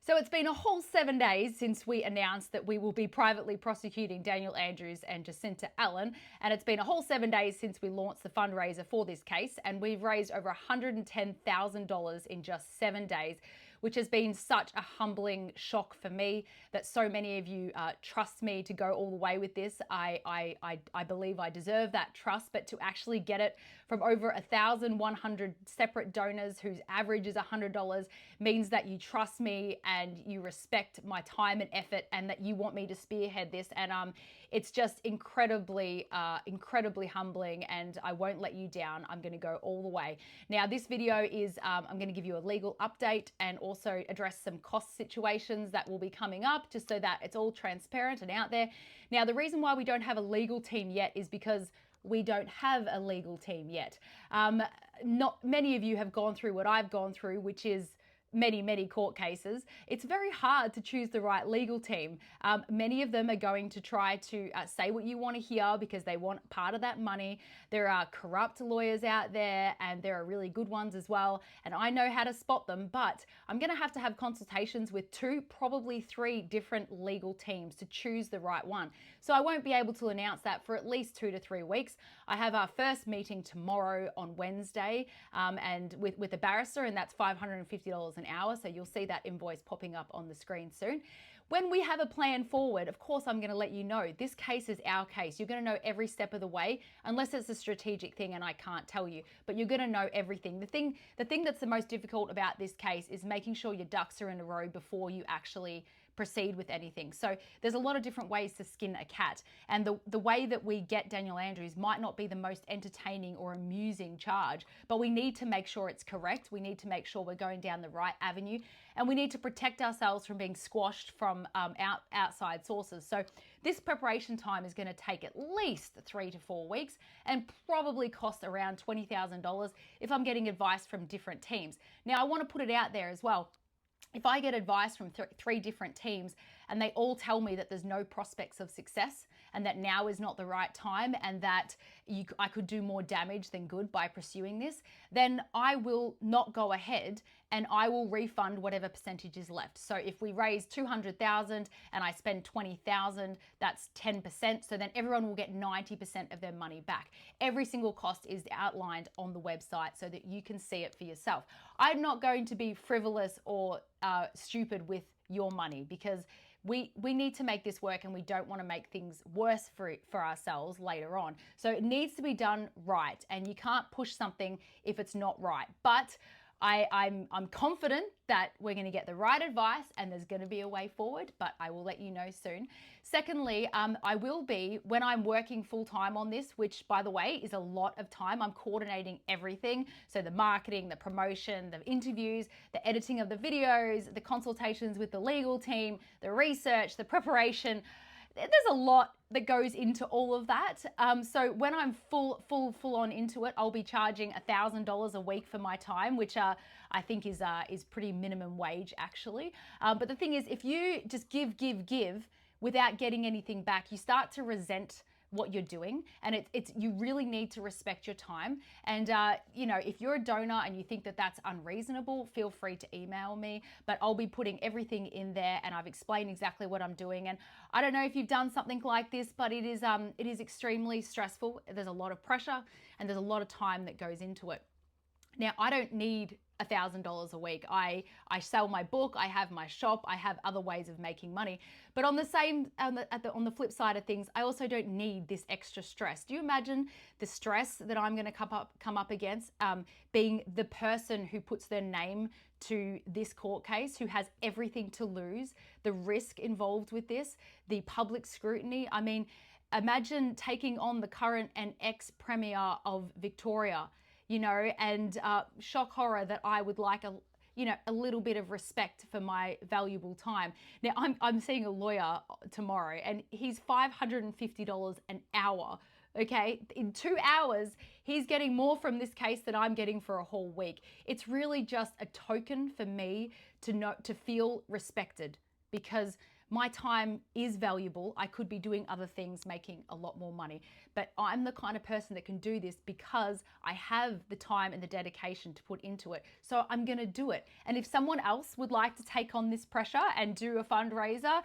So it's been a whole 7 days since we announced that we will be privately prosecuting Daniel Andrews and Jacinta Allen. And it's been a whole 7 days since we launched the fundraiser for this case. And we've raised over $110,000 in just 7 days, which has been such a humbling shock for me that so many of you trust me to go all the way with this. I believe I deserve that trust, but to actually get it from over 1,100 separate donors whose average is $100 means that you trust me and you respect my time and effort and that you want me to spearhead this. And it's just incredibly humbling, and I won't let you down. I'm going to go all the way. Now, this video is, I'm going to give you a legal update and also address some cost situations that will be coming up, just so that it's all transparent and out there. Now, the reason why we don't have a legal team yet is because we don't have a legal team yet. Not many of you have gone through what I've gone through, which is many court cases. It's very hard to choose the right legal team. Many of them are going to try to say what you want to hear because they want part of that money. There are corrupt lawyers out there, and there are really good ones as well. And I know how to spot them, but I'm going to have consultations with 2, probably 3 different legal teams to choose the right one. So I won't be able to announce that for at least 2 to 3 weeks. I have our first meeting tomorrow on Wednesday, and with a barrister, and that's $550 an hour. So you'll see that invoice popping up on the screen soon. When we have a plan forward, of course, I'm going to let you know. This case is our case. You're going to know every step of the way, unless it's a strategic thing and I can't tell you, but you're going to know everything. The thing that's the most difficult about this case is making sure your ducks are in a row before you actually proceed with anything. So there's a lot of different ways to skin a cat, and the way that we get Daniel Andrews might not be the most entertaining or amusing charge, but we need to make sure it's correct. We need to make sure we're going down the right avenue, and we need to protect ourselves from being squashed from outside sources. So this preparation time is going to take at least 3 to 4 weeks and probably cost around $20,000 if I'm getting advice from different teams. Now, I want to put it out there as well. If I get advice from 3 different teams and they all tell me that there's no prospects of success and that now is not the right time and that I could do more damage than good by pursuing this, then I will not go ahead and I will refund whatever percentage is left. So if we raise $200,000 and I spend $20,000, that's 10%. So then everyone will get 90% of their money back. Every single cost is outlined on the website so that you can see it for yourself. I'm not going to be frivolous or stupid with your money, because we need to make this work, and we don't want to make things worse for ourselves later on. So it needs to be done right, and you can't push something if it's not right. But I'm confident that we're going to get the right advice and there's going to be a way forward, but I will let you know soon. Secondly, I will be, when I'm working full time on this, which by the way is a lot of time, I'm coordinating everything. So the marketing, the promotion, the interviews, the editing of the videos, the consultations with the legal team, the research, the preparation. There's a lot that goes into all of that. So when I'm full on into it, I'll be charging $1,000 a week for my time, which I think is pretty minimum wage actually. But the thing is, if you just give without getting anything back, you start to resent what you're doing, and you really need to respect your time. And you know, if you're a donor and you think that that's unreasonable, feel free to email me, but I'll be putting everything in there, and I've explained exactly what I'm doing. And I don't know if you've done something like this, but it is extremely stressful. There's a lot of pressure and there's a lot of time that goes into it. Now, I don't need $1,000 a week. I sell my book, I have my shop, I have other ways of making money. But on the flip side of things, I also don't need this extra stress. Do you imagine the stress that I'm going to come up against, being the person who puts their name to this court case, who has everything to lose, the risk involved with this, the public scrutiny? I mean, imagine taking on the current and ex-premier of Victoria, you know, and shock horror that I would like a little bit of respect for my valuable time. Now, I'm seeing a lawyer tomorrow, and he's $550 an hour. Okay, in 2 hours, he's getting more from this case than I'm getting for a whole week. It's really just a token for me to feel respected, because my time is valuable. I could be doing other things, making a lot more money. But I'm the kind of person that can do this because I have the time and the dedication to put into it. So I'm going to do it. And if someone else would like to take on this pressure and do a fundraiser,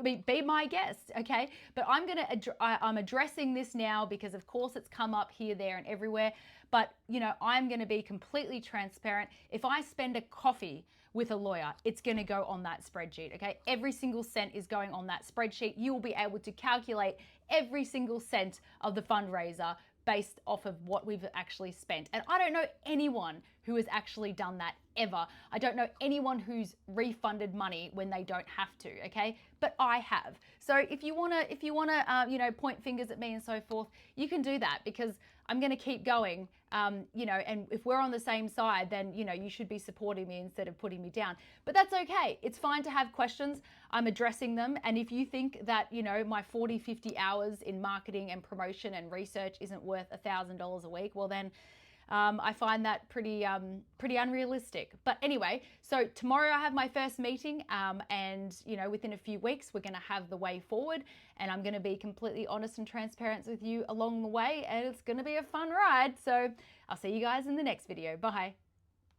be my guest, okay? But I'm addressing this now because of course it's come up here, there, and everywhere. But I'm going to be completely transparent. If I spend a coffee with a lawyer, it's going to go on that spreadsheet, okay? Every single cent is going on that spreadsheet. You will be able to calculate every single cent of the fundraiser based off of what we've actually spent. And I don't know anyone who has actually done that ever. I don't know anyone who's refunded money when they don't have to, okay? But I have. So if you wanna, point fingers at me and so forth, you can do that because I'm gonna keep going, and if we're on the same side, then, you should be supporting me instead of putting me down. But that's okay. It's fine to have questions. I'm addressing them. And if you think that, my 40, 50 hours in marketing and promotion and research isn't worth $1,000 a week, well then, I find that pretty unrealistic. But anyway, so tomorrow I have my first meeting, and within a few weeks we're going to have the way forward, and I'm going to be completely honest and transparent with you along the way, and it's going to be a fun ride. So I'll see you guys in the next video. Bye.